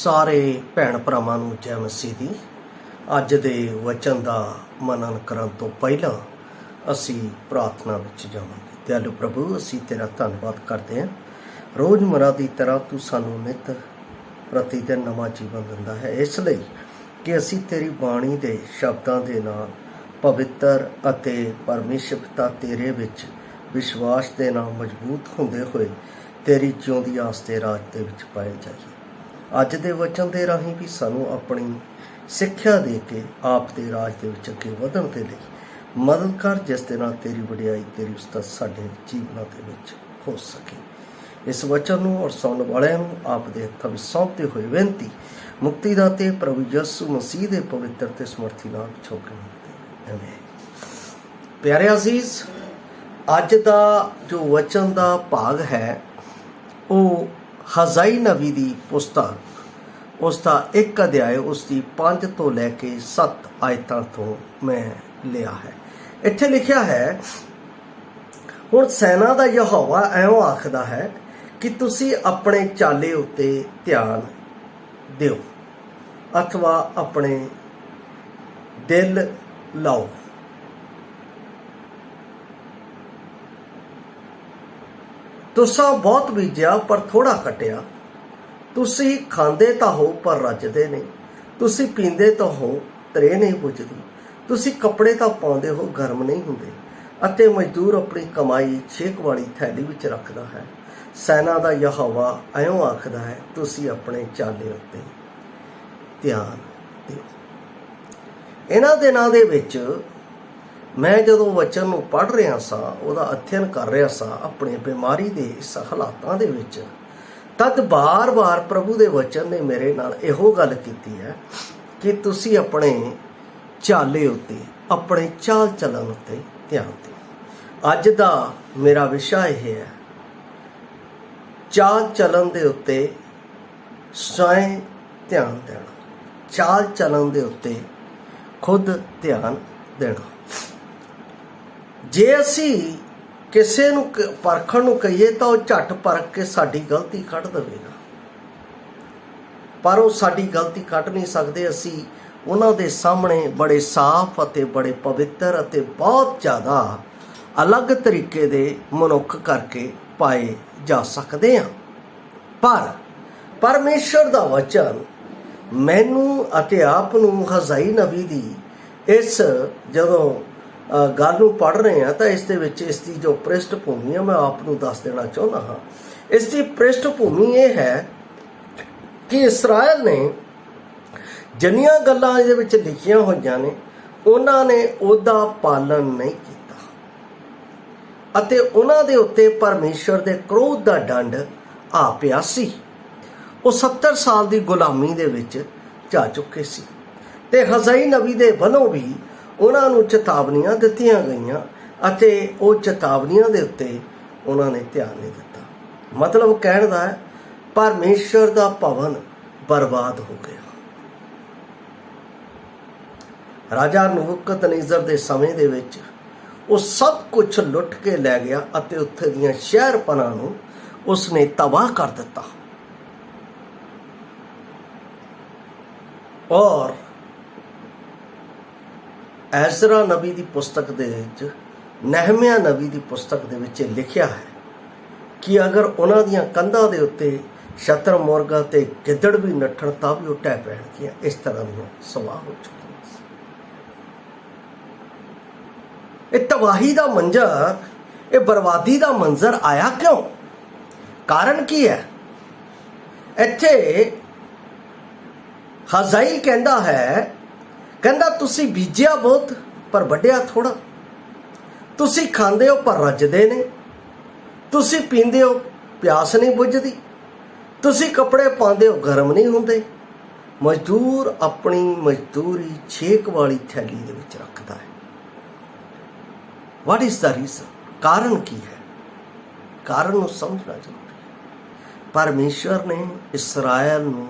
ਸਾਰੇ ਭੈਣ ਭਰਾਵਾਂ ਨੂੰ ਜੈ ਮਸੀਹ ਦੀ। ਅੱਜ ਦੇ ਵਚਨ ਦਾ ਮਨਨ ਕਰਨ ਤੋਂ ਪਹਿਲਾਂ ਅਸੀਂ ਪ੍ਰਾਰਥਨਾ ਵਿੱਚ ਜਾਵਾਂਗੇ। ਦਿਆਲੂ ਪ੍ਰਭੂ, ਅਸੀਂ ਤੇਰਾ ਧੰਨਵਾਦ ਕਰਦੇ ਹਾਂ। ਰੋਜ਼ਮਰਾ ਦੀ ਤਰ੍ਹਾਂ ਤੂੰ ਸਾਨੂੰ ਨਿੱਤ ਪ੍ਰਤੀ ਦਿਨ ਨਵਾਂ ਜੀਵਨ ਦਿੰਦਾ ਹੈ, ਇਸ ਲਈ ਕਿ ਅਸੀਂ ਤੇਰੀ ਬਾਣੀ ਦੇ ਸ਼ਬਦਾਂ ਦੇ ਨਾਲ ਪਵਿੱਤਰ ਅਤੇ ਪਰਮੇਸ਼ਰ ਪਿਤਾ ਤੇਰੇ ਵਿੱਚ ਵਿਸ਼ਵਾਸ ਦੇ ਨਾਲ ਮਜ਼ਬੂਤ ਹੁੰਦੇ ਹੋਏ ਤੇਰੀ ਜਿਉਂਦੀ ਆਸ ਦੇ ਰਾਜ ਦੇ ਵਿੱਚ ਪਾਏ ਜਾਈਏ। ਅੱਜ ਦੇ ਵਚਨ ਦੇ ਰਾਹੀਂ ਵੀ ਸਾਨੂੰ ਆਪਣੀ ਸਿੱਖਿਆ ਦੇ ਕੇ ਆਪ ਦੇ ਰਾਜ ਦੇ ਵਿੱਚ ਅੱਗੇ ਵਧਣ ਦੇ ਲਈ ਮਦਦ ਕਰ, ਜਿਸ ਦੇ ਨਾਲ ਤੇਰੀ ਵਡਿਆਈ, ਤੇਰੀ ਉਸਤਤ ਸਾਡੇ ਜੀਵਨਾਂ ਦੇ ਵਿੱਚ ਹੋ ਸਕੇ। ਇਸ ਵਚਨ ਨੂੰ ਔਰ ਸੁਣਨ ਵਾਲਿਆਂ ਨੂੰ ਆਪ ਦੇ ਹੱਥਾਂ ਵਿੱਚ ਸੌਂਪਦੇ ਹੋਏ ਬੇਨਤੀ ਮੁਕਤੀ ਦਾਤੇ ਪ੍ਰਭੂ ਯਿਸੂ ਮਸੀਹ ਦੇ ਪਵਿੱਤਰ ਤੇ ਸਮਰਥੀ ਨਾਮ ਵਿੱਚ ਹੋ ਕੇ ਮੰਗਦੇ ਹਾਂ। ਪਿਆਰੇ ਅਜ਼ੀਜ਼, ਅੱਜ ਦਾ ਜੋ ਵਚਨ ਦਾ ਭਾਗ ਹੈ ਉਹ ਹਜ਼ਾਈ ਨਬੀ ਦੀ ਪੁਸਤਕ, ਉਸ ਦਾ 1 ਅਧਿਆਇ, ਉਸ ਦੀ 5 ਤੋਂ ਲੈ ਕੇ 7 ਆਇਤਾਂ ਤੋਂ ਮੈਂ ਲਿਆ ਹੈ। ਇੱਥੇ ਲਿਖਿਆ ਹੈ, ਹੁਣ ਸੈਨਾ ਦਾ ਯਹੋਵਾ ਐਵੇਂ ਆਖਦਾ ਹੈ ਕਿ ਤੁਸੀਂ ਆਪਣੇ ਚਾਲੇ ਉੱਤੇ ਧਿਆਨ ਦਿਓ ਅਥਵਾ ਆਪਣੇ ਦਿਲ ਲਾਓ। ਤੁਸਾਂ ਬਹੁਤ ਬੀਜਿਆ ਪਰ ਥੋੜਾ ਕੱਟਿਆ, ਤੁਸੀਂ ਖਾਂਦੇ ਤਾਂ ਹੋ ਪਰ ਰੱਜਦੇ ਨਹੀਂ, ਤੁਸੀਂ ਪੀਂਦੇ ਤਾਂ ਹੋ ਤਰੇ ਨਹੀਂ ਬੁਝਦੀ, ਤੁਸੀਂ ਕੱਪੜੇ ਤਾਂ ਪਾਉਂਦੇ ਹੋ ਗਰਮ ਨਹੀਂ ਹੁੰਦੇ, ਅਤੇ ਮਜ਼ਦੂਰ ਆਪਣੀ ਕਮਾਈ ਛੇਕ ਵਾਲੀ ਥੈਲੀ ਵਿੱਚ ਰੱਖਦਾ ਹੈ। ਸੈਨਾ ਦਾ ਯਹੋਵਾ ਐਵੇਂ ਆਖਦਾ ਹੈ, ਤੁਸੀਂ ਆਪਣੇ ਚਾਲੇ ਉੱਤੇ ਧਿਆਨ ਦਿਓ। ਇਹਨਾਂ ਦਿਨਾਂ ਦੇ ਵਿੱਚ ਮੈਂ ਜਦੋਂ ਵਚਨ ਨੂੰ ਪੜ੍ਹ ਰਿਹਾ ਸਾਂ, ਉਹਦਾ ਅਧਿਐਨ ਕਰ ਰਿਹਾ ਸਾਂ ਆਪਣੇ ਬਿਮਾਰੀ ਦੇ ਇਸ ਹਾਲਾਤਾਂ ਦੇ ਵਿੱਚ, ਤਦ ਬਾਰ-ਬਾਰ ਪ੍ਰਭੂ ਦੇ ਵਚਨ ਨੇ ਮੇਰੇ ਨਾਲ ਇਹੋ ਗੱਲ ਕੀਤੀ ਹੈ ਕਿ ਤੁਸੀਂ ਆਪਣੇ ਚਾਲੇ ਉੱਤੇ, ਆਪਣੇ ਚਾਲ ਚੱਲਣ ਉੱਤੇ ਧਿਆਨ ਦਿਓ। ਅੱਜ ਦਾ ਮੇਰਾ ਵਿਸ਼ਾ ਇਹ ਹੈ, ਚਾਲ ਚੱਲਣ ਦੇ ਉੱਤੇ ਸਵੈਂ ਧਿਆਨ ਦੇਣਾ, ਚਾਲ ਚੱਲਣ ਦੇ ਉੱਤੇ ਖੁਦ ਧਿਆਨ ਦੇਣਾ। ਜੇ ਅਸੀਂ ਕਿਸੇ ਨੂੰ ਪਰਖਣ ਨੂੰ ਕਹੀਏ ਤਾਂ ਉਹ ਝੱਟ ਪਰਖ ਕੇ ਸਾਡੀ ਗਲਤੀ ਕੱਢ ਦੇਵੇਗਾ, ਪਰ ਉਹ ਸਾਡੀ ਗਲਤੀ ਕੱਢ ਨਹੀਂ ਸਕਦੇ। ਅਸੀਂ ਉਹਨਾਂ ਦੇ ਸਾਹਮਣੇ ਬੜੇ ਸਾਫ਼ ਅਤੇ ਬੜੇ ਪਵਿੱਤਰ ਅਤੇ ਬਹੁਤ ਜ਼ਿਆਦਾ ਅਲੱਗ ਤਰੀਕੇ ਦੇ ਮਨੁੱਖ ਕਰਕੇ ਪਾਏ ਜਾ ਸਕਦੇ ਹਾਂ। ਪਰ ਪਰਮੇਸ਼ਰ ਦਾ ਵਚਨ ਮੈਨੂੰ ਅਤੇ ਆਪ ਨੂੰ ਹਜ਼ਾਈ ਨਬੀ ਦੀ ਇਸ ਜਦੋਂ ਗੱਲ ਨੂੰ ਪੜ੍ਹ ਰਹੇ ਹਾਂ ਤਾਂ ਇਸ ਦੇ ਵਿੱਚ ਇਸ ਦੀ ਜੋ ਪ੍ਰਿਸ਼ਠ ਭੂਮੀ ਹੈ ਮੈਂ ਆਪ ਨੂੰ ਦੱਸ ਦੇਣਾ ਚਾਹੁੰਦਾ ਹਾਂ। ਇਸ ਦੀ ਪ੍ਰਿਸ਼ਠ ਭੂਮੀ ਇਹ ਹੈ ਕਿ ਇਸਰਾਇਲ ਨੇ ਜਿੰਨੀਆਂ ਗੱਲਾਂ ਇਹਦੇ ਵਿੱਚ ਲਿਖੀਆਂ ਹੋਈਆਂ ਨੇ ਉਹਨਾਂ ਨੇ ਉਹਦਾ ਪਾਲਣ ਨਹੀਂ ਕੀਤਾ ਅਤੇ ਉਹਨਾਂ ਦੇ ਉੱਤੇ ਪਰਮੇਸ਼ਰ ਦੇ ਕ੍ਰੋਧ ਦਾ ਦੰਡ ਆ ਪਿਆ ਸੀ। ਉਹ 70 ਸਾਲ ਦੀ ਗੁਲਾਮੀ ਦੇ ਵਿੱਚ ਜਾ ਚੁੱਕੇ ਸੀ ਤੇ ਹਜ਼ਾਈ ਨਬੀ ਦੇ ਵੱਲੋਂ ਵੀ ਉਹਨਾਂ ਨੂੰ ਚੇਤਾਵਨੀਆਂ ਦਿੱਤੀਆਂ ਗਈਆਂ ਅਤੇ ਉਹ ਚੇਤਾਵਨੀਆਂ ਦੇ ਉੱਤੇ ਉਹਨਾਂ ਨੇ ਧਿਆਨ ਨਹੀਂ ਦਿੱਤਾ। ਮਤਲਬ ਕਹਿਣ ਦਾ ਹੈ, ਪਰਮੇਸ਼ਰ ਦਾ ਭਵਨ ਬਰਬਾਦ ਹੋ ਗਿਆ। ਰਾਜਾ ਨਬੂਕਦਨੇਜ਼ਰ ਦੇ ਸਮੇਂ ਦੇ ਵਿੱਚ ਉਹ ਸਭ ਕੁਝ ਲੁੱਟ ਕੇ ਲੈ ਗਿਆ ਅਤੇ ਉੱਥੇ ਦੀਆਂ ਸ਼ਹਿਰਪਨਾਹ ਨੂੰ ਉਸਨੇ ਤਬਾਹ ਕਰ ਦਿੱਤਾ। ਔਰ ਐਜ਼ਰਾ ਨਬੀ ਦੀ ਪੁਸਤਕ ਦੇ ਵਿੱਚ, ਨਹਿਮਿਆ ਨਬੀ ਦੀ ਪੁਸਤਕ ਦੇ ਵਿੱਚ ਲਿਖਿਆ ਹੈ ਕਿ ਅਗਰ ਉਹਨਾਂ ਦੀਆਂ ਕੰਧਾਂ ਦੇ ਉੱਤੇ ਸ਼ਤਰ ਮੁਰਗਾ ਤੇ ਗਿੱਦੜ ਵੀ ਨੱਠਣ ਤਾਂ ਵੀ ਉਹ ਢਹਿ ਪੈਣਗੀਆਂ। ਇਸ ਤਰ੍ਹਾਂ ਦੀਆਂ ਸਵਾਹ ਹੋ ਚੁੱਕੀਆਂ ਸੀ। ਇਹ ਤਬਾਹੀ ਦਾ ਮੰਜ਼ਰ, ਇਹ ਬਰਬਾਦੀ ਦਾ ਮੰਜ਼ਰ ਆਇਆ ਕਿਉਂ? ਕਾਰਨ ਕੀ ਹੈ? ਇੱਥੇ ਹਜ਼ਾਈ ਕਹਿੰਦਾ ਹੈ, ਕਹਿੰਦਾ ਤੁਸੀਂ ਬੀਜਿਆ ਬਹੁਤ ਪਰ ਵੱਢਿਆ ਥੋੜਾ, ਤੁਸੀਂ ਖਾਂਦੇ ਹੋ ਪਰ ਰੱਜਦੇ ਨੇ, ਤੁਸੀਂ ਪੀਂਦੇ ਹੋ ਪਿਆਸ ਨਹੀਂ ਬੁੱਝਦੀ, ਤੁਸੀਂ ਕੱਪੜੇ ਪਾਉਂਦੇ ਹੋ ਗਰਮ ਨਹੀਂ ਹੁੰਦੇ, ਮਜ਼ਦੂਰ ਆਪਣੀ ਮਜ਼ਦੂਰੀ ਛੇਕ ਵਾਲੀ ਥੈਲੀ ਦੇ ਵਿੱਚ ਰੱਖਦਾ ਹੈ। What is the reason? ਕਾਰਨ ਕੀ ਹੈ? ਕਾਰਨ ਨੂੰ ਸਮਝਣਾ ਜ਼ਰੂਰੀ ਹੈ। ਪਰਮੇਸ਼ਰ ਨੇ ਇਸਰਾਇਲ ਨੂੰ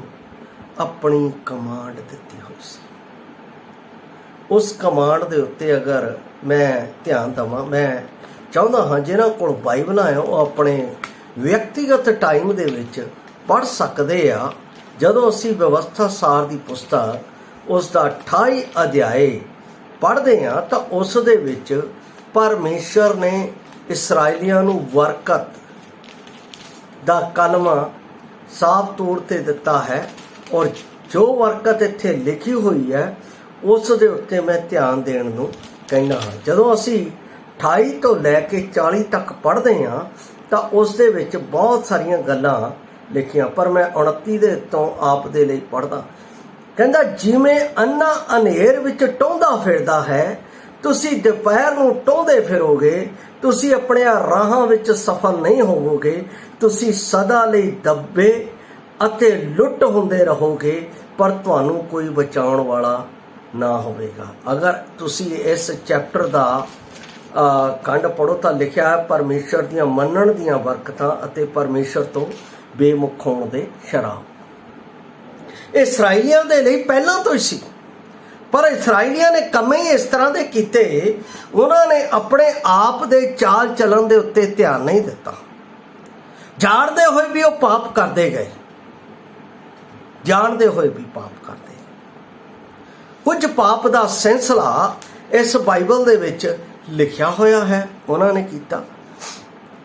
ਆਪਣੀ ਕਮਾਂਡ ਦਿੱਤੀ ਹੋਈ ਸੀ। ਉਸ ਕਮਾਂਡ ਦੇ ਉੱਤੇ ਅਗਰ ਮੈਂ ਧਿਆਨ ਦੇਵਾਂ, ਮੈਂ ਚਾਹੁੰਦਾ ਹਾਂ ਜਿਨ੍ਹਾਂ ਕੋਲ ਬਾਈਬਲਾਂ ਆ ਉਹ ਆਪਣੇ ਵਿਅਕਤੀਗਤ ਟਾਈਮ ਦੇ ਵਿੱਚ ਪੜ੍ਹ ਸਕਦੇ ਆ। ਜਦੋਂ ਅਸੀਂ ਵਿਵਸਥਾ ਸਾਰ ਦੀ ਪੁਸਤਕ ਉਸ ਦਾ 28 ਅਧਿਆਏ ਪੜ੍ਹਦੇ ਹਾਂ ਤਾਂ ਉਸ ਦੇ ਵਿੱਚ ਪਰਮੇਸ਼ਰ ਨੇ ਇਸਰਾਏਲੀਆਂ ਨੂੰ ਬਰਕਤ ਦਾ ਕਲਮਾ ਸਾਫ਼ ਤੌਰ 'ਤੇ ਦਿੱਤਾ ਹੈ, ਔਰ ਜੋ ਬਰਕਤ ਇੱਥੇ ਲਿਖੀ ਹੋਈ ਹੈ ਉਸ ਦੇ ਉੱਤੇ ਮੈਂ ਧਿਆਨ ਦੇਣ ਨੂੰ ਕਹਿੰਦਾ ਹਾਂ। ਜਦੋਂ ਅਸੀਂ 28 ਤੋਂ ਲੈ ਕੇ 40 ਤੱਕ ਪੜ੍ਹਦੇ ਹਾਂ ਤਾਂ ਉਸ ਦੇ ਵਿੱਚ ਬਹੁਤ ਸਾਰੀਆਂ ਗੱਲਾਂ ਲਿਖੀਆਂ, ਪਰ ਮੈਂ 29 ਦੇ ਤੋਂ ਆਪ ਦੇ ਲਈ ਪੜ੍ਹਦਾ। ਕਹਿੰਦਾ, ਜਿਵੇਂ ਅੰਨਾ ਹਨੇਰ ਵਿੱਚ ਟੋਂਦਾ ਫਿਰਦਾ ਹੈ, ਤੁਸੀਂ ਦੁਪਹਿਰ ਨੂੰ ਟੋਂਦੇ ਫਿਰੋਗੇ, ਤੁਸੀਂ ਆਪਣੇ ਰਾਹਾਂ ਵਿੱਚ ਸਫਲ ਨਹੀਂ ਹੋਵੋਗੇ, ਤੁਸੀਂ ਸਦਾ ਲਈ ਦੱਬੇ ਅਤੇ ਲੁੱਟ ਹੁੰਦੇ ਰਹੋਗੇ, ਪਰ ਤੁਹਾਨੂੰ ਕੋਈ ਬਚਾਉਣ ਵਾਲਾ ਨਾ ਹੋਵੇਗਾ। ਅਗਰ ਤੁਸੀਂ ਇਸ ਚੈਪਟਰ ਦਾ ਖੰਡ ਪੜ੍ਹੋ ਤਾਂ ਲਿਖਿਆ ਹੈ ਪਰਮੇਸ਼ਰ ਦੀਆਂ ਮੰਨਣ ਦੀਆਂ ਬਰਕਤਾਂ ਅਤੇ ਪਰਮੇਸ਼ਰ ਤੋਂ ਬੇਮੁਖ ਹੋਣ ਦੇ ਸ਼ਰਾਬ। ਇਸਰਾਈਲੀਆਂ ਦੇ ਲਈ ਪਹਿਲਾਂ ਤੋਂ ਹੀ ਸੀ, ਪਰ ਇਸਰਾਈਲੀਆਂ ਨੇ ਕੰਮ ਹੀ ਇਸ ਤਰ੍ਹਾਂ ਦੇ ਕੀਤੇ, ਉਹਨਾਂ ਨੇ ਆਪਣੇ ਆਪ ਦੇ ਚਾਲ ਚੱਲਣ ਦੇ ਉੱਤੇ ਧਿਆਨ ਨਹੀਂ ਦਿੱਤਾ। ਜਾਣਦੇ ਹੋਏ ਵੀ ਉਹ ਪਾਪ ਕਰਦੇ ਗਏ, ਜਾਣਦੇ ਹੋਏ ਵੀ ਪਾਪ ਕਰਦੇ। ਕੁਝ ਪਾਪ ਦਾ ਸਿਲਸਿਲਾ ਇਸ ਬਾਈਬਲ ਦੇ ਵਿੱਚ ਲਿਖਿਆ ਹੋਇਆ ਹੈ, ਉਹਨਾਂ ਨੇ ਕੀਤਾ।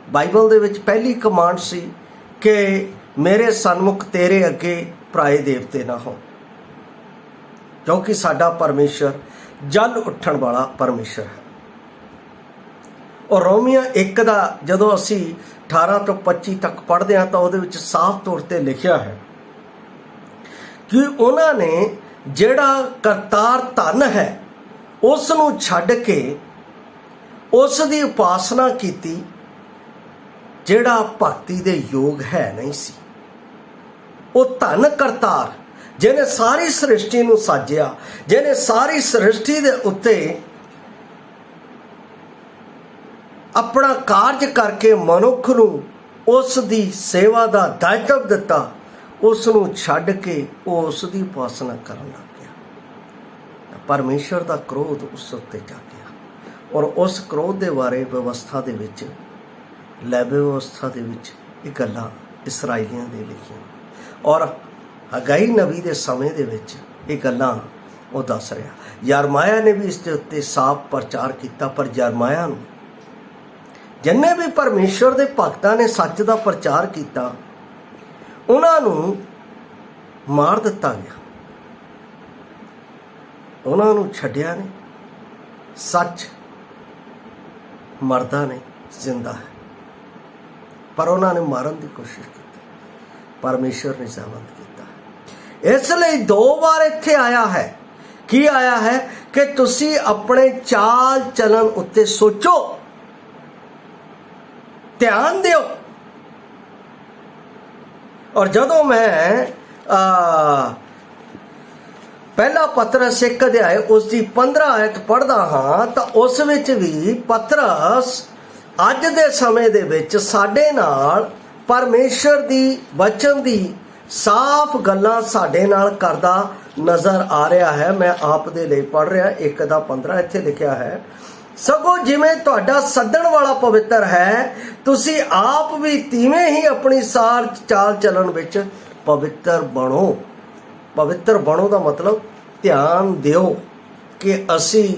ਬਾਈਬਲ ਦੇ ਵਿੱਚ ਪਹਿਲੀ ਕਮਾਂਡ ਸੀ ਕਿ ਮੇਰੇ ਸਨਮੁਖ ਤੇਰੇ ਅੱਗੇ ਪਰਾਏ ਦੇਵਤੇ ਨਾ ਹੋ, ਕਿਉਂਕਿ ਸਾਡਾ ਪਰਮੇਸ਼ਰ ਜਲ ਉੱਠਣ ਵਾਲਾ ਪਰਮੇਸ਼ਰ ਹੈ। ਔਰ ਰੋਮੀਆਂ 1 ਦਾ ਜਦੋਂ ਅਸੀਂ 18 ਤੋਂ 25 ਤੱਕ ਪੜ੍ਹਦੇ ਹਾਂ ਤਾਂ ਉਹਦੇ ਵਿੱਚ ਸਾਫ਼ ਤੌਰ 'ਤੇ ਲਿਖਿਆ ਹੈ ਕਿ ਉਹਨਾਂ ਨੇ ਜਿਹੜਾ ਕਰਤਾਰ ਧਨ ਹੈ ਉਸ ਨੂੰ ਛੱਡ ਕੇ ਉਸ ਦੀ ਉਪਾਸਨਾ ਕੀਤੀ ਜਿਹੜਾ ਭਗਤੀ ਦੇ ਯੋਗ ਹੈ ਨਹੀਂ ਸੀ। ਉਹ ਧਨ ਕਰਤਾਰ ਜਿਹਨੇ ਸਾਰੀ ਸ੍ਰਿਸ਼ਟੀ ਨੂੰ ਸਾਜਿਆ, ਜਿਹਨੇ ਸਾਰੀ ਸ੍ਰਿਸ਼ਟੀ ਦੇ ਉੱਤੇ ਆਪਣਾ ਕਾਰਜ ਕਰਕੇ ਮਨੁੱਖ ਨੂੰ ਉਸ ਦੀ ਸੇਵਾ ਦਾ ਦਾਇਤਵ ਦਿੱਤਾ, ਉਸ ਨੂੰ ਛੱਡ ਕੇ ਉਹ ਉਸ ਦੀ ਉਪਾਸਨਾ ਕਰਨ ਲੱਗ ਗਿਆ। ਪਰਮੇਸ਼ਰ ਦਾ ਕ੍ਰੋਧ ਉਸ ਉੱਤੇ ਜਾਗਿਆ, ਔਰ ਉਸ ਕ੍ਰੋਧ ਦੇ ਬਾਰੇ ਵਿਵਸਥਾ ਦੇ ਵਿੱਚ, ਲੈਵੀ ਵਿਵਸਥਾ ਦੇ ਵਿੱਚ ਇਹ ਗੱਲਾਂ ਇਸਰਾਈਲੀਆਂ ਦੇ ਲਿਖੀਆਂ, ਔਰ ਹਗਾਈ ਨਬੀ ਦੇ ਸਮੇਂ ਦੇ ਵਿੱਚ ਇਹ ਗੱਲਾਂ ਉਹ ਦੱਸ ਰਿਹਾ। ਯਰਮਾਇਆ ਨੇ ਵੀ ਇਸ ਦੇ ਉੱਤੇ ਸਾਫ਼ ਪ੍ਰਚਾਰ ਕੀਤਾ, ਪਰ ਯਰਮਾਇਆ ਨੂੰ ਜਿੰਨੇ ਵੀ ਪਰਮੇਸ਼ਰ ਦੇ ਭਗਤਾਂ ਨੇ ਸੱਚ ਦਾ ਪ੍ਰਚਾਰ ਕੀਤਾ ਉਹਨਾਂ ਨੂੰ ਮਾਰ ਦਿੱਤਾ ਗਿਆ, ਉਹਨਾਂ ਨੂੰ ਛੱਡਿਆ ਨਹੀਂ। ਸੱਚ ਮਰਦਾ ਨਹੀਂ, ਜ਼ਿੰਦਾ ਹੈ, ਪਰ ਉਹਨਾਂ ਨੇ ਮਾਰਨ ਦੀ ਕੋਸ਼ਿਸ਼ ਕੀਤੀ, ਪਰਮੇਸ਼ਰ ਨੇ ਜ਼ਬਤ ਕੀਤਾ। ਇਸ ਲਈ 2 ਵਾਰ ਇੱਥੇ ਆਇਆ ਹੈ। ਕੀ ਆਇਆ ਹੈ? ਕਿ ਤੁਸੀਂ ਆਪਣੇ ਚਾਲ ਚੱਲਣ ਉੱਤੇ ਸੋਚੋ, ਧਿਆਨ ਦਿਓ। ਔਰ ਜਦੋਂ ਮੈਂ ਪਹਿਲਾ ਪਤਰਸ 1 ਅਧਿਆਇ ਉਸ ਦੀ 15 ਆਇਤ ਪੜ੍ਹਦਾ ਹਾਂ ਤਾਂ ਉਸ ਵਿੱਚ ਵੀ ਪਤਰਸ ਅੱਜ ਦੇ ਸਮੇਂ ਦੇ ਵਿੱਚ ਸਾਡੇ ਨਾਲ ਪਰਮੇਸ਼ਰ ਦੀ ਵਚਨ ਦੀ ਸਾਫ਼ ਗੱਲਾਂ ਸਾਡੇ ਨਾਲ ਕਰਦਾ ਨਜ਼ਰ ਆ ਰਿਹਾ ਹੈ। ਮੈਂ ਆਪ ਦੇ ਲਈ ਪੜ੍ਹ ਰਿਹਾ 1 ਦਾ 15 ਇੱਥੇ ਲਿਖਿਆ ਹੈ, ਸਗੋਂ ਜਿਵੇਂ ਤੁਹਾਡਾ ਸੱਦਣ ਵਾਲਾ ਪਵਿੱਤਰ ਹੈ, ਤੁਸੀਂ ਆਪ ਵੀ ਤਿਵੇਂ ਹੀ ਆਪਣੀ ਸਾਰ ਚਾਲ ਚੱਲਣ ਵਿੱਚ ਪਵਿੱਤਰ ਬਣੋ। ਪਵਿੱਤਰ ਬਣੋ ਦਾ ਮਤਲਬ ਧਿਆਨ ਦਿਓ ਕਿ ਅਸੀਂ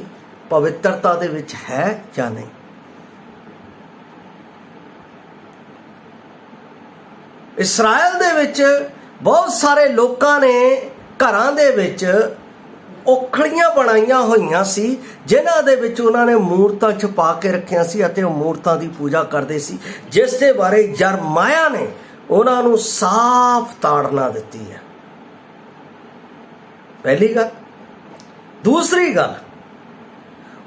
ਪਵਿੱਤਰਤਾ ਦੇ ਵਿੱਚ ਹੈ ਜਾਂ ਨਹੀਂ। ਇਸਰਾਇਲ ਦੇ ਵਿੱਚ ਬਹੁਤ ਸਾਰੇ ਲੋਕਾਂ ਨੇ ਘਰਾਂ ਦੇ ਵਿੱਚ ਔਖੜੀਆਂ ਬਣਾਈਆਂ ਹੋਈਆਂ ਸੀ, ਜਿਨ੍ਹਾਂ ਦੇ ਵਿੱਚ ਉਹਨਾਂ ਨੇ ਮੂਰਤਾਂ ਛੁਪਾ ਕੇ ਰੱਖੀਆਂ ਸੀ ਅਤੇ ਉਹ ਮੂਰਤਾਂ ਦੀ ਪੂਜਾ ਕਰਦੇ ਸੀ, ਜਿਸ ਦੇ ਬਾਰੇ ਯਰਮਾਇਆ ਨੇ ਉਹਨਾਂ ਨੂੰ ਸਾਫ਼ ਤਾੜਨਾ ਦਿੱਤੀ ਹੈ। ਪਹਿਲੀ ਗੱਲ। ਦੂਸਰੀ ਗੱਲ,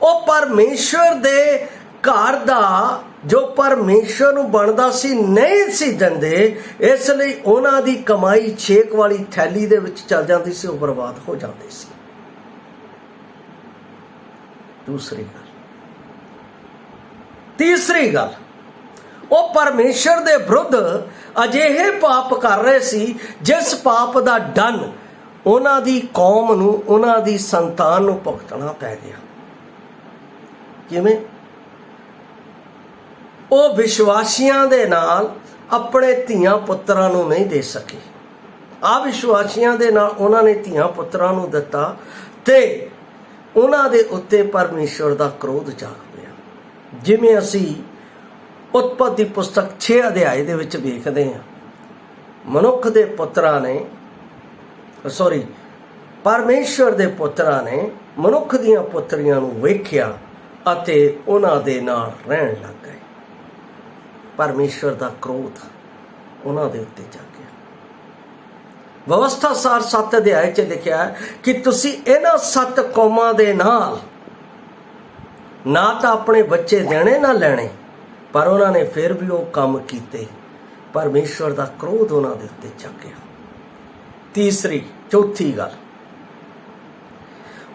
ਉਹ ਪਰਮੇਸ਼ਰ ਦੇ ਘਰ ਦਾ जो परमेश्वर ਨੂੰ ਬਣਦਾ ਸੀ ਨਹੀਂ ਸੀ ਦਿੰਦੇ, ਇਸ ਲਈ ਉਹਨਾਂ ਦੀ ਕਮਾਈ ਛੇਕ ਵਾਲੀ ਥੈਲੀ ਦੇ ਵਿੱਚ ਚਲ ਜਾਂਦੀ ਸੀ, ਉਹ ਬਰਬਾਦ ਹੋ ਜਾਂਦੇ ਸੀ। ਦੂਸਰੀ ਗੱਲ। ਤੀਸਰੀ ਗੱਲ, ਉਹ ਪਰਮੇਸ਼ਰ ਦੇ ਵਿਰੁੱਧ ਅਜਿਹੇ ਪਾਪ ਕਰ ਰਹੇ ਸੀ ਜਿਸ ਪਾਪ ਦਾ ਦੰਡ ਉਹਨਾਂ ਦੀ ਕੌਮ ਨੂੰ, ਉਹਨਾਂ ਦੀ ਸੰਤਾਨ ਨੂੰ ਭੁਗਤਣਾ ਪੈ ਗਿਆ। ਕਿਵੇਂ? ਉਹ ਵਿਸ਼ਵਾਸੀਆਂ ਦੇ ਨਾਲ ਆਪਣੇ ਧੀਆਂ ਪੁੱਤਰਾਂ ਨੂੰ ਨਹੀਂ ਦੇ ਸਕੇ। ਅਵਿਸ਼ਵਾਸੀਆਂ ਦੇ ਨਾਲ ਉਹਨਾਂ ਨੇ ਧੀਆਂ ਪੁੱਤਰਾਂ ਨੂੰ ਦਿੱਤਾ ਤੇ ਉਹਨਾਂ ਦੇ ਉੱਤੇ ਪਰਮੇਸ਼ਵਰ ਦਾ ਕ੍ਰੋਧ ਜਾਗ ਪਿਆ। ਜਿਵੇਂ ਅਸੀਂ ਉਤਪਤੀ ਪੁਸਤਕ 6 ਅਧਿਆਏ ਦੇ ਵਿੱਚ ਵੇਖਦੇ ਹਾਂ, ਮਨੁੱਖ ਦੇ ਪੁੱਤਰਾਂ ਨੇ ਪਰਮੇਸ਼ਵਰ ਦੇ ਪੁੱਤਰਾਂ ਨੇ ਮਨੁੱਖ ਦੀਆਂ ਪੁੱਤਰੀਆਂ ਨੂੰ ਵੇਖਿਆ ਅਤੇ ਉਹਨਾਂ ਦੇ ਨਾਲ ਰਹਿਣ ਲੱਗ ਗਏ। ਪਰਮੇਸ਼ਵਰ ਦਾ ਕ੍ਰੋਧ ਉਹਨਾਂ ਦੇ ਉੱਤੇ ਜਾਗਿਆ। ਵਿਵਸਥਾ ਸਾਰ 7 ਅਧਿਆਏ 'ਚ ਲਿਖਿਆ ਕਿ ਤੁਸੀਂ ਇਹਨਾਂ 7 ਕੌਮਾਂ ਦੇ ਨਾਲ ਨਾ ਤਾਂ ਆਪਣੇ ਬੱਚੇ ਦੇਣੇ ਨਾ ਲੈਣੇ, ਪਰ ਉਹਨਾਂ ਨੇ ਫਿਰ ਵੀ ਉਹ ਕੰਮ ਕੀਤੇ। ਪਰਮੇਸ਼ਵਰ ਦਾ ਕ੍ਰੋਧ ਉਹਨਾਂ ਦੇ ਉੱਤੇ ਜਾਗਿਆ। ਚੌਥੀ ਗੱਲ,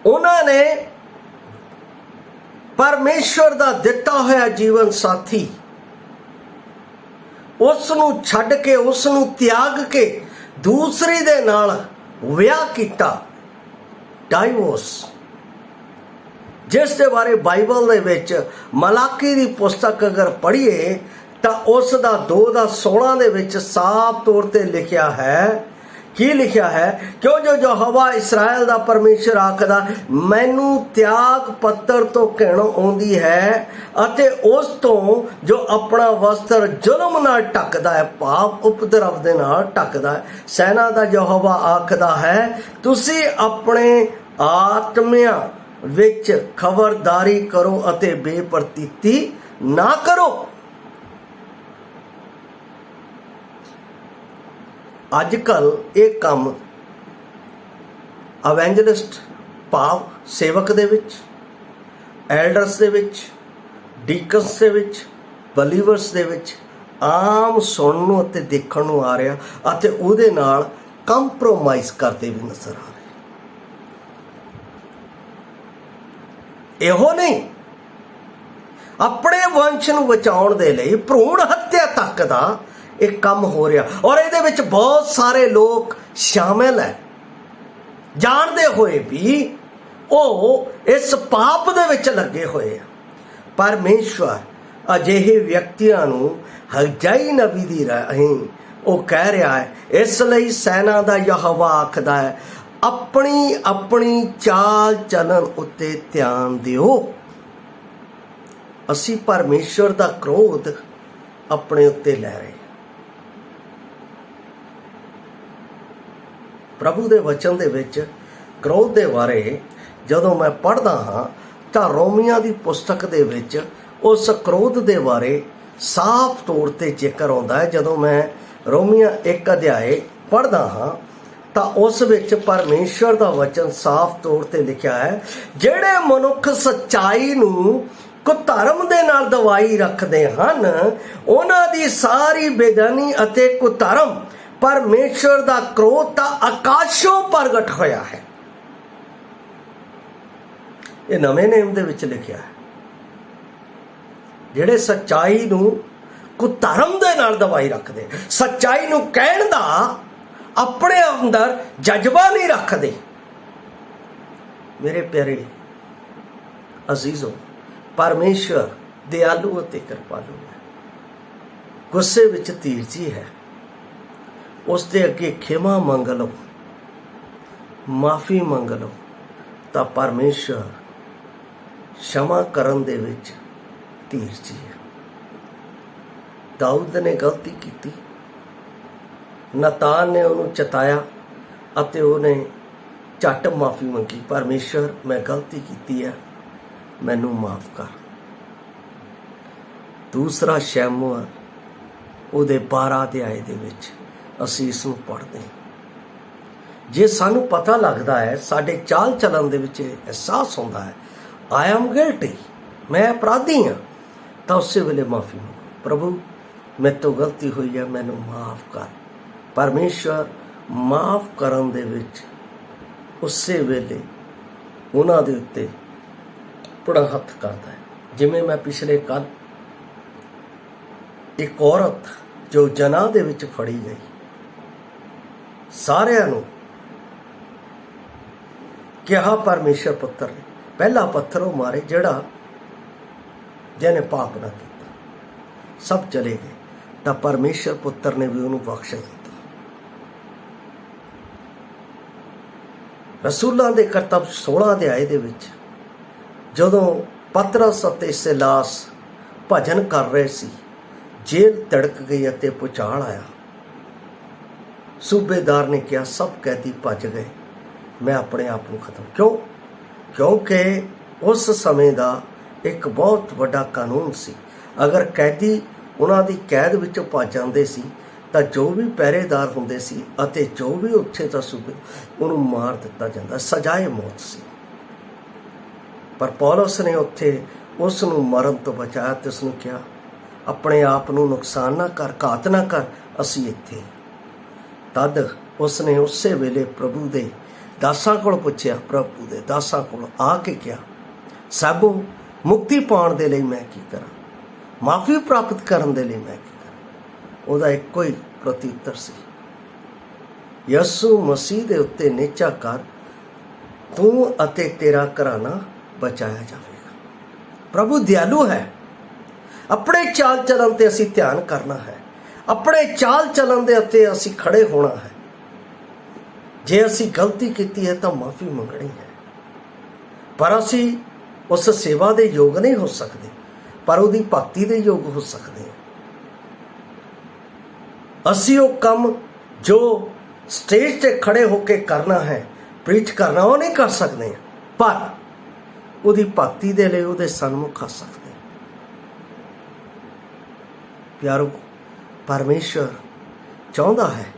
ਉਹਨਾਂ ਨੇ ਪਰਮੇਸ਼ਵਰ ਦਾ ਦਿੱਤਾ ਹੋਇਆ ਜੀਵਨ ਸਾਥੀ ਉਸ ਨੂੰ ਛੱਡ ਕੇ, ਉਸ ਨੂੰ ਤਿਆਗ ਕੇ ਦੂਸਰੀ ਦੇ ਨਾਲ ਵਿਆਹ ਕੀਤਾ, ਡਾਈਵੋਰਸ, ਜਿਸ ਦੇ ਬਾਰੇ ਬਾਈਬਲ ਦੇ ਵਿੱਚ ਮਲਾਕੀ ਦੀ ਪੁਸਤਕ ਅਗਰ ਪੜ੍ਹੀਏ ਤਾਂ ਉਸ ਦਾ 2:16 ਦੇ ਵਿੱਚ ਸਾਫ਼ ਤੌਰ ਤੇ ਲਿਖਿਆ ਹੈ। ਕੀ ਲਿਖਿਆ ਹੈ? ਕਿਉਂ ਜੋ ਯਹੋਵਾ ਇਸਰਾਇਲ ਦਾ ਪਰਮੇਸ਼ਰ ਆਖਦਾ, ਮੈਨੂੰ ਤਿਆਗ ਪੱਤਰ ਤੋਂ ਘਿਣ ਆਉਂਦੀ ਹੈ ਅਤੇ ਉਸ ਤੋਂ ਜੋ ਆਪਣਾ ਵਸਤਰ ਜ਼ੁਲਮ ਨਾਲ ਢੱਕਦਾ ਹੈ, ਪਾਪ ਉਪਦਰਵ ਦੇ ਨਾਲ ਢੱਕਦਾ ਹੈ। ਸੈਨਾ ਦਾ ਯਹੋਵਾ ਆਖਦਾ ਹੈ, ਤੁਸੀਂ ਆਪਣੇ ਆਤਮਿਆਂ ਵਿੱਚ ਖਬਰਦਾਰੀ ਕਰੋ ਅਤੇ ਬੇਪਰਤੀਤੀ ਨਾ ਕਰੋ। ਅੱਜ ਕੱਲ੍ਹ ਇਹ ਕੰਮ ਅਵੈਂਜਲਿਸਟ ਭਾਵ ਸੇਵਕ ਦੇ ਵਿੱਚ, ਐਲਡਰਸ ਦੇ ਵਿੱਚ, ਡੀਕਨਸ ਦੇ ਵਿੱਚ, ਬਲੀਵਰਸ ਦੇ ਵਿੱਚ ਆਮ ਸੁਣਨ ਨੂੰ ਅਤੇ ਦੇਖਣ ਨੂੰ ਆ ਰਿਹਾ ਅਤੇ ਉਹਦੇ ਨਾਲ ਕੰਪਰੋਮਾਈਜ਼ ਕਰਦੇ ਵੀ ਨਜ਼ਰ ਆ ਰਹੇ। ਇਹੋ ਨਹੀਂ, ਆਪਣੇ ਵੰਸ਼ ਨੂੰ ਬਚਾਉਣ ਦੇ ਲਈ ਭਰੂਣ ਹੱਤਿਆ ਤੱਕ ਦਾ ਇਹ ਕੰਮ ਹੋ ਰਿਹਾ ਔਰ ਇਹਦੇ ਵਿੱਚ ਬਹੁਤ ਸਾਰੇ ਲੋਕ ਸ਼ਾਮਿਲ ਹੈ, ਜਾਣਦੇ ਹੋਏ ਵੀ ਉਹ ਇਸ ਪਾਪ ਦੇ ਵਿੱਚ ਲੱਗੇ ਹੋਏ ਆ। ਪਰਮੇਸ਼ਵਰ ਅਜਿਹੇ ਵਿਅਕਤੀਆਂ ਨੂੰ ਹਗਜਾਈ ਨਬੀ ਦੀ ਰਾਹੀਂ ਉਹ ਕਹਿ ਰਿਹਾ ਹੈ, ਇਸ ਲਈ ਸੈਨਾ ਦਾ ਯਹੋਵਾ ਆਖਦਾ ਹੈ, ਆਪਣੀ ਆਪਣੀ ਚਾਲ ਚੱਲਣ ਉੱਤੇ ਧਿਆਨ ਦਿਓ। ਅਸੀਂ ਪਰਮੇਸ਼ਵਰ ਦਾ ਕ੍ਰੋਧ ਆਪਣੇ ਉੱਤੇ ਲੈ ਰਹੇ। ਪ੍ਰਭੂ ਦੇ ਵਚਨ ਦੇ ਵਿੱਚ ਕ੍ਰੋਧ ਦੇ ਬਾਰੇ ਜਦੋਂ ਮੈਂ ਪੜ੍ਹਦਾ ਹਾਂ ਤਾਂ ਰੋਮੀਆਂ ਦੀ ਪੁਸਤਕ ਦੇ ਵਿੱਚ ਉਸ ਕ੍ਰੋਧ ਦੇ ਬਾਰੇ ਸਾਫ਼ ਤੌਰ ਤੇ ਜ਼ਿਕਰ ਆਉਂਦਾ ਹੈ। ਜਦੋਂ ਮੈਂ ਰੋਮੀਆਂ 1 ਅਧਿਆਏ ਪੜ੍ਹਦਾ ਹਾਂ ਤਾਂ ਉਸ ਵਿੱਚ ਪਰਮੇਸ਼ਵਰ ਦਾ ਵਚਨ ਸਾਫ਼ ਤੌਰ ਤੇ ਲਿਖਿਆ ਹੈ, ਜਿਹੜੇ ਮਨੁੱਖ ਸੱਚਾਈ ਨੂੰ ਕੁਧਰਮ ਦੇ ਨਾਲ ਦਵਾਈ ਰੱਖਦੇ ਹਨ, ਉਹਨਾਂ ਦੀ ਸਾਰੀ ਬੇਦਾਨੀ ਅਤੇ ਕੁਧਰਮ ਪਰਮੇਸ਼ਵਰ ਦਾ ਕ੍ਰੋਧ ਤਾਂ ਆਕਾਸ਼ੋਂ ਪ੍ਰਗਟ ਹੋਇਆ ਹੈ। ਇਹ ਨਵੇਂ ਨੇਮ ਦੇ ਵਿੱਚ ਲਿਖਿਆ ਹੈ। ਜਿਹੜੇ ਸੱਚਾਈ ਨੂੰ ਕੁਧਰਮ ਦੇ ਨਾਲ ਦਵਾਈ ਰੱਖਦੇ, ਸੱਚਾਈ ਨੂੰ ਕਹਿਣ ਦਾ ਆਪਣੇ ਅੰਦਰ ਜਜ਼ਬਾ ਨਹੀਂ ਰੱਖਦੇ। ਮੇਰੇ ਪਿਆਰੇ ਅਜ਼ੀਜ਼ੋ, ਪਰਮੇਸ਼ਵਰ ਦਿਆਲੂ ਅਤੇ ਕਿਰਪਾਲੂ ਹੈ, ਗੁੱਸੇ ਵਿੱਚ ਧੀਰਜੀ ਹੈ। ਉਸ ਦੇ ਅੱਗੇ ਖਿਮਾ ਮੰਗ ਲਓ, ਮਾਫੀ ਮੰਗ ਲਓ ਤਾਂ ਪਰਮੇਸ਼ਵਰ क्षमा ਕਰਨ ਦੇ ਵਿੱਚ ਧੀਰਜੀ ਹੈ। ਦਾਊਦ ਨੇ ਗਲਤੀ ਕੀਤੀ, ਨਤਾਨ ਨੇ ਉਹਨੂੰ ਚਤਾਇਆ ਅਤੇ ਉਹਨੇ ਝੱਟ ਮਾਫੀ ਮੰਗੀ, ਪਰਮੇਸ਼ਵਰ ਮੈਂ ਗਲਤੀ ਕੀਤੀ ਹੈ, ਮੈਨੂੰ ਮਾਫ ਕਰ। ਦੂਸਰਾ ਸ਼ੈਮੂਅਲ ਉਹਦੇ 12 ਅਧਿਆਏ ਦੇ ਵਿੱਚ ਅਸੀਂ ਇਸ ਨੂੰ ਪੜ੍ਹਦੇ ਹਾਂ। ਜੇ ਸਾਨੂੰ ਪਤਾ ਲੱਗਦਾ ਹੈ, ਸਾਡੇ ਚਾਲ ਚੱਲਣ ਦੇ ਵਿੱਚ ਅਹਿਸਾਸ ਹੁੰਦਾ ਹੈ, ਆਈ ਐਮ ਗਿਲਟੀ, ਮੈਂ ਅਪਰਾਧੀ ਹਾਂ, ਤਾਂ ਉਸੇ ਵੇਲੇ ਮਾਫੀ ਮੰਗੋ, ਪ੍ਰਭੂ ਮੇਰੇ ਤੋਂ ਗਲਤੀ ਹੋਈ ਹੈ, ਮੈਨੂੰ ਮਾਫ ਕਰ। ਪਰਮੇਸ਼ਵਰ ਮਾਫ ਕਰਨ ਦੇ ਵਿੱਚ ਉਸੇ ਵੇਲੇ ਉਹਨਾਂ ਦੇ ਉੱਤੇ ਆਪਣਾ ਹੱਥ ਕਰਦਾ ਹੈ। ਜਿਵੇਂ ਮੈਂ ਪਿਛਲੇ ਕੱਲ ਇੱਕ ਔਰਤ ਜੋ ਜਨਾਹ ਦੇ ਵਿੱਚ ਫੜੀ ਗਈ, ਸਾਰਿਆਂ ਨੂੰ ਕਿਹਾ ਪਰਮੇਸ਼ਰ ਪੁੱਤਰ ਨੇ ਪਹਿਲਾ ਪੱਥਰ ਉਹ ਮਾਰੇ ਜਿਹੜਾ ਜਿਹਨੇ ਪਾਪ ਨਾ ਕੀਤਾ, ਸਭ ਚਲੇ ਗਏ, ਤਾਂ ਪਰਮੇਸ਼ਰ ਪੁੱਤਰ ਨੇ ਵੀ ਉਹਨੂੰ ਬਖਸ਼ ਦਿੱਤਾ। ਰਸੂਲਾਂ ਦੇ ਕਰਤੱਵ 16 ਅਧਿਆਏ ਦੇ ਵਿੱਚ ਜਦੋਂ ਪਤਰਸ ਅਤੇ ਸਿਲਾਸ ਭਜਨ ਕਰ ਰਹੇ ਸੀ, ਜੇਲ੍ਹ ਧੜਕ ਗਈ ਅਤੇ ਭੁਚਾਲ ਆਇਆ। ਸੂਬੇਦਾਰ ਨੇ ਕਿਹਾ ਸਭ ਕੈਦੀ ਭੱਜ ਗਏ, ਮੈਂ ਆਪਣੇ ਆਪ ਨੂੰ ਖਤਮ ਕਿਉਂਕਿ ਉਸ ਸਮੇਂ ਦਾ ਇੱਕ ਬਹੁਤ ਵੱਡਾ ਕਾਨੂੰਨ ਸੀ। ਅਗਰ ਕੈਦੀ ਉਹਨਾਂ ਦੀ ਕੈਦ ਵਿੱਚੋਂ ਭੱਜ ਜਾਂਦੇ ਸੀ ਤਾਂ ਜੋ ਵੀ ਪਹਿਰੇਦਾਰ ਹੁੰਦੇ ਸੀ ਅਤੇ ਜੋ ਵੀ ਉੱਥੇ ਦਾ ਸੂਬੇ ਉਹਨੂੰ ਮਾਰ ਦਿੱਤਾ ਜਾਂਦਾ, ਸਜ਼ਾਏ ਮੌਤ ਸੀ। ਪਰ ਪੌਲਸ ਨੇ ਉੱਥੇ ਉਸ ਨੂੰ ਮਰਨ ਤੋਂ ਬਚਾਇਆ ਤੇ ਉਸ ਨੂੰ ਕਿਹਾ ਆਪਣੇ ਆਪ ਨੂੰ ਨੁਕਸਾਨ ਨਾ ਕਰ, ਘਾਤ ਨਾ ਕਰ, ਅਸੀਂ ਇੱਥੇ। ਤਦ ਉਸ ਨੇ ਉਸੇ ਵੇਲੇ ਪ੍ਰਭੂ ਦੇ ਦਾਸਾਂ ਕੋਲ ਪੁੱਛਿਆ, ਪ੍ਰਭੂ ਦੇ ਦਾਸਾਂ ਕੋਲ ਆ ਕੇ ਕਿਹਾ ਸਾਬੋ ਮੁਕਤੀ ਪਾਉਣ ਦੇ ਲਈ ਮੈਂ ਕੀ ਕਰਾਂ, ਮਾਫੀ ਪ੍ਰਾਪਤ ਕਰਨ ਦੇ ਲਈ ਮੈਂ ਕੀ ਕਰਾਂ। ਉਹਦਾ ਇੱਕੋ ਹੀ ਪ੍ਰਤੀਉੱਤਰ ਸੀ, ਯਿਸੂ ਮਸੀਹ ਦੇ ਉੱਤੇ ਨਿਹਚਾ ਕਰ, ਤੂੰ ਅਤੇ ਤੇਰਾ ਘਰਾਨਾ ਬਚਾਇਆ ਜਾਵੇਗਾ। ਪ੍ਰਭੂ ਦਿਆਲੂ ਹੈ। ਆਪਣੇ ਚਾਲ ਚੱਲਣ ਤੇ ਅਸੀਂ ਧਿਆਨ ਕਰਨਾ ਹੈ, ਆਪਣੇ ਚਾਲ ਚੱਲਣ ਦੇ ਉੱਤੇ ਅਸੀਂ ਖੜੇ ਹੋਣਾ ਹੈ। ਜੇ ਅਸੀਂ ਗਲਤੀ ਕੀਤੀ ਹੈ ਤਾਂ ਮਾਫੀ ਮੰਗਣੀ ਹੈ, ਪਰ ਅਸੀਂ ਉਸ ਸੇਵਾ ਦੇ ਯੋਗ ਨਹੀਂ ਹੋ ਸਕਦੇ, ਪਰ ਉਹਦੀ ਭਗਤੀ ਦੇ ਯੋਗ ਹੋ ਸਕਦੇ ਹਾਂ। ਅਸੀਂ ਉਹ ਕੰਮ ਜੋ ਸਟੇਜ ਤੇ ਖੜੇ ਹੋ ਕੇ ਕਰਨਾ ਹੈ, ਪ੍ਰੀਚ ਕਰਨਾ, ਉਹ ਨਹੀਂ ਕਰ ਸਕਦੇ, ਪਰ ਉਹਦੀ ਭਗਤੀ ਦੇ ਲਈ ਉਹਦੇ ਸਨਮੁਖ ਆ ਸਕਦੇ। ਪਿਆਰੋ, ਪਰਮੇਸ਼ਰ ਚਾਹੁੰਦਾ ਹੈ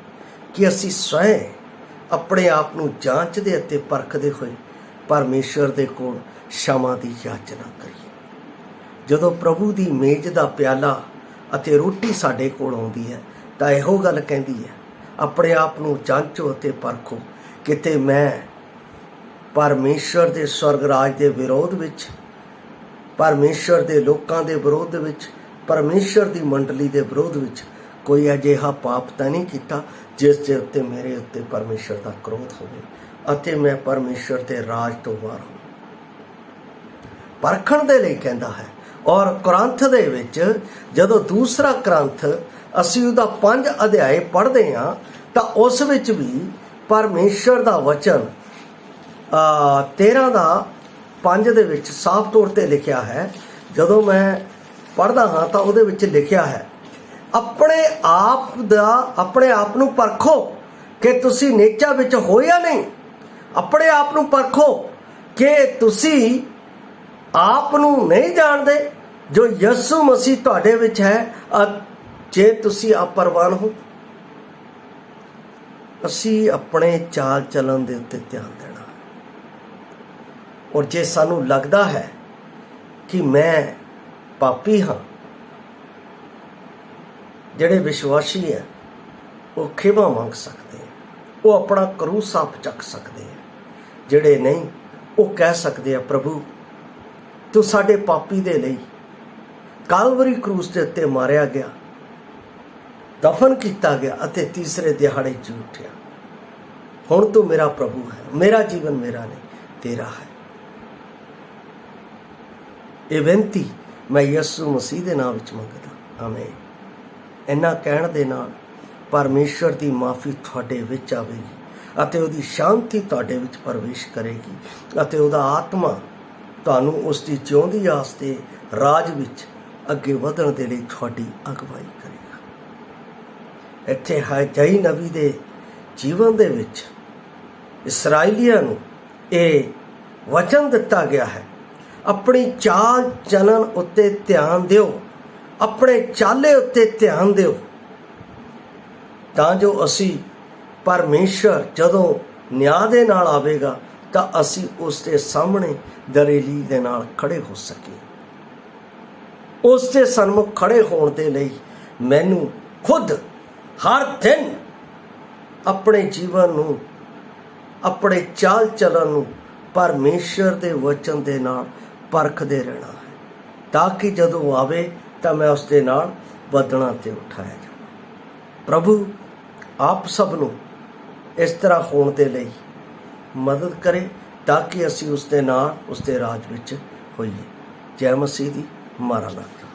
ਕਿ ਅਸੀਂ ਸਵੈ ਆਪਣੇ ਆਪ ਨੂੰ ਜਾਂਚਦੇ ਅਤੇ ਪਰਖਦੇ ਹੋਏ ਪਰਮੇਸ਼ਰ ਦੇ ਕੋਲ ਸ਼ਮਾ ਦੀ ਯਾਚਨਾ ਕਰੀਏ। ਜਦੋਂ ਪ੍ਰਭੂ ਦੀ ਮੇਜ਼ ਦਾ ਪਿਆਲਾ ਅਤੇ ਰੋਟੀ ਸਾਡੇ ਕੋਲ ਆਉਂਦੀ ਹੈ ਤਾਂ ਇਹੋ ਗੱਲ ਕਹਿੰਦੀ ਹੈ, ਆਪਣੇ ਆਪ ਨੂੰ ਜਾਂਚੋ ਅਤੇ ਪਰਖੋ, ਕਿਤੇ ਮੈਂ ਪਰਮੇਸ਼ਰ ਦੇ ਸਵਰਗ ਰਾਜ ਦੇ ਵਿਰੋਧ ਵਿੱਚ, ਪਰਮੇਸ਼ਰ ਦੇ ਲੋਕਾਂ ਦੇ ਵਿਰੋਧ ਵਿੱਚ, ਪਰਮੇਸ਼ਰ ਦੀ ਮੰਡਲੀ ਦੇ ਵਿਰੋਧ ਵਿੱਚ ਕੋਈ ਅਜਿਹਾ ਪਾਪ ਤਾਂ ਨਹੀਂ ਕੀਤਾ ਜਿਸ ਦੇ ਉੱਤੇ ਮੇਰੇ ਉੱਤੇ ਪਰਮੇਸ਼ਰ ਦਾ ਕ੍ਰੋਧ ਹੋਵੇ ਅਤੇ ਮੈਂ ਪਰਮੇਸ਼ਰ ਦੇ ਰਾਜ ਤੋਂ ਬਾਹਰ ਹਾਂ। ਪਰਖਣ ਦੇ ਲਈ ਕਹਿੰਦਾ ਹੈ। ਔਰ ਕੁਰੰਥ ਦੇ ਵਿੱਚ ਜਦੋਂ ਦੂਸਰਾ ਕੁਰੰਥ ਅਸੀਂ ਉਹਦਾ 5 ਅਧਿਆਏ ਪੜ੍ਹਦੇ ਹਾਂ ਤਾਂ ਉਸ ਵਿੱਚ ਵੀ ਪਰਮੇਸ਼ਰ ਦਾ ਵਚਨ 13 ਦਾ 5 ਦੇ ਵਿੱਚ ਸਾਫ਼ ਤੌਰ ਤੇ ਲਿਖਿਆ ਹੈ। ਜਦੋਂ ਮੈਂ ਪੜ੍ਹਦਾ ਹਾਂ ਤਾਂ ਉਹਦੇ ਵਿੱਚ ਲਿਖਿਆ ਹੈ, ਆਪਣੇ ਆਪ ਨੂੰ ਪਰਖੋ ਕਿ ਤੁਸੀਂ ਨੇਚਾ ਵਿੱਚ ਹੋ ਜਾਂ ਨਹੀਂ। ਆਪਣੇ ਆਪ ਨੂੰ ਪਰਖੋ ਕਿ ਤੁਸੀਂ ਆਪ ਨੂੰ ਨਹੀਂ ਜਾਣਦੇ ਜੋ ਯਿਸੂ ਮਸੀਹ ਤੁਹਾਡੇ ਵਿੱਚ ਹੈ, ਜੇ ਤੁਸੀਂ ਅਪਰਵਾਨ ਹੋ। ਅਸੀਂ ਆਪਣੇ ਚਾਲ ਚੱਲਣ ਦੇ ਉੱਤੇ ਧਿਆਨ ਦੇਣਾ, ਔਰ ਜੇ ਸਾਨੂੰ ਲੱਗਦਾ ਹੈ ਕਿ ਮੈਂ ਪਾਪੀ ਹਾਂ, ਜਿਹੜੇ ਵਿਸ਼ਵਾਸੀ ਹੈ ਉਹ ਖਿਮਾ ਮੰਗ ਸਕਦੇ ਹੈ, ਉਹ ਆਪਣਾ ਕਰੂਸ ਆਪ ਚੱਕ ਸਕਦੇ ਹੈ। ਜਿਹੜੇ ਨਹੀਂ, ਉਹ ਕਹਿ ਸਕਦੇ ਆ ਪ੍ਰਭੂ ਤੂੰ ਸਾਡੇ ਪਾਪੀ ਦੇ ਲਈ ਕਾਲਵਰੀ ਕਰੂਸ ਦੇ ਉੱਤੇ ਮਾਰਿਆ ਗਿਆ, ਦਫਨ ਕੀਤਾ ਗਿਆ ਅਤੇ ਤੀਸਰੇ ਦਿਹਾੜੇ ਜੀ ਉੱਠਿਆ। ਹੁਣ ਤੂੰ ਮੇਰਾ ਪ੍ਰਭੂ ਹੈ, ਮੇਰਾ ਜੀਵਨ ਮੇਰਾ ਨਹੀਂ ਤੇਰਾ ਹੈ। ਇਹ ਬੇਨਤੀ ਮੈਂ ਯਿਸੂ ਮਸੀਹ ਦੇ ਨਾਮ ਵਿੱਚ ਮੰਗਦਾ, ਆਮੀਨ। ਇੰਨਾ ਕਹਿਣ ਦੇ ਨਾਲ ਪਰਮੇਸ਼ਰ ਦੀ ਮਾਫੀ ਤੁਹਾਡੇ ਵਿੱਚ ਆਵੇਗੀ ਅਤੇ ਉਹਦੀ ਸ਼ਾਂਤੀ ਤੁਹਾਡੇ ਵਿੱਚ ਪ੍ਰਵੇਸ਼ ਕਰੇਗੀ ਅਤੇ ਉਹਦਾ ਆਤਮਾ ਤੁਹਾਨੂੰ ਉਸ ਦੀ ਜਿਉਂਦੀ ਆਸ ਦੇ ਰਾਜ ਵਿੱਚ ਅੱਗੇ ਵਧਣ ਦੇ ਲਈ ਤੁਹਾਡੀ ਅਗਵਾਈ ਕਰੇਗਾ। ਇੱਥੇ ਹਗਾਈ ਨਬੀ ਦੇ ਜੀਵਨ ਦੇ ਵਿੱਚ ਇਸਰਾਏਲੀਆਂ ਨੂੰ ਇਹ ਵਚਨ ਦਿੱਤਾ ਗਿਆ ਹੈ, ਆਪਣੀ ਚਾਲ ਚੱਲਣ ਉੱਤੇ ਧਿਆਨ ਦਿਓ, ਆਪਣੇ ਚਾਲੇ ਉੱਤੇ ਧਿਆਨ ਦਿਓ, ਤਾਂ ਜੋ ਅਸੀਂ ਪਰਮੇਸ਼ਰ ਜਦੋਂ ਨਿਆਂ ਦੇ ਨਾਲ ਆਵੇਗਾ ਤਾਂ ਅਸੀਂ ਉਸ ਦੇ ਸਾਹਮਣੇ ਦਲੇਰੀ ਦੇ ਨਾਲ ਖੜੇ ਹੋ ਸਕੀਏ। ਉਸ ਦੇ ਸਨਮੁਖ ਖੜੇ ਹੋਣ ਦੇ ਲਈ ਮੈਨੂੰ ਖੁਦ ਹਰ ਦਿਨ ਆਪਣੇ ਜੀਵਨ ਨੂੰ, ਆਪਣੇ ਚਾਲ ਚਲਨ ਨੂੰ ਪਰਮੇਸ਼ਰ ਦੇ ਵਚਨ ਦੇ ਨਾਲ ਪਰਖਦੇ ਰਹਿਣਾ ਹੈ, ਤਾਂ ਕਿ ਜਦੋਂ ਆਵੇ ਤਾਂ ਮੈਂ ਉਸ ਦੇ ਨਾਲ ਵਧਣਾ ਤੇ ਉਠਾਇਆ ਜਾਵਾਂ। ਪ੍ਰਭੂ ਆਪ ਸਭ ਨੂੰ ਇਸ ਤਰ੍ਹਾਂ ਹੋਣ ਦੇ ਲਈ ਮਦਦ ਕਰੇ, ਤਾਂ ਕਿ ਅਸੀਂ ਉਸ ਦੇ ਨਾਲ, ਉਸ ਦੇ ਰਾਜ ਵਿੱਚ ਹੋਈਏ। ਜੈ ਮਸੀਹ ਦੀ। ਮਾਰਾਨਾਥ।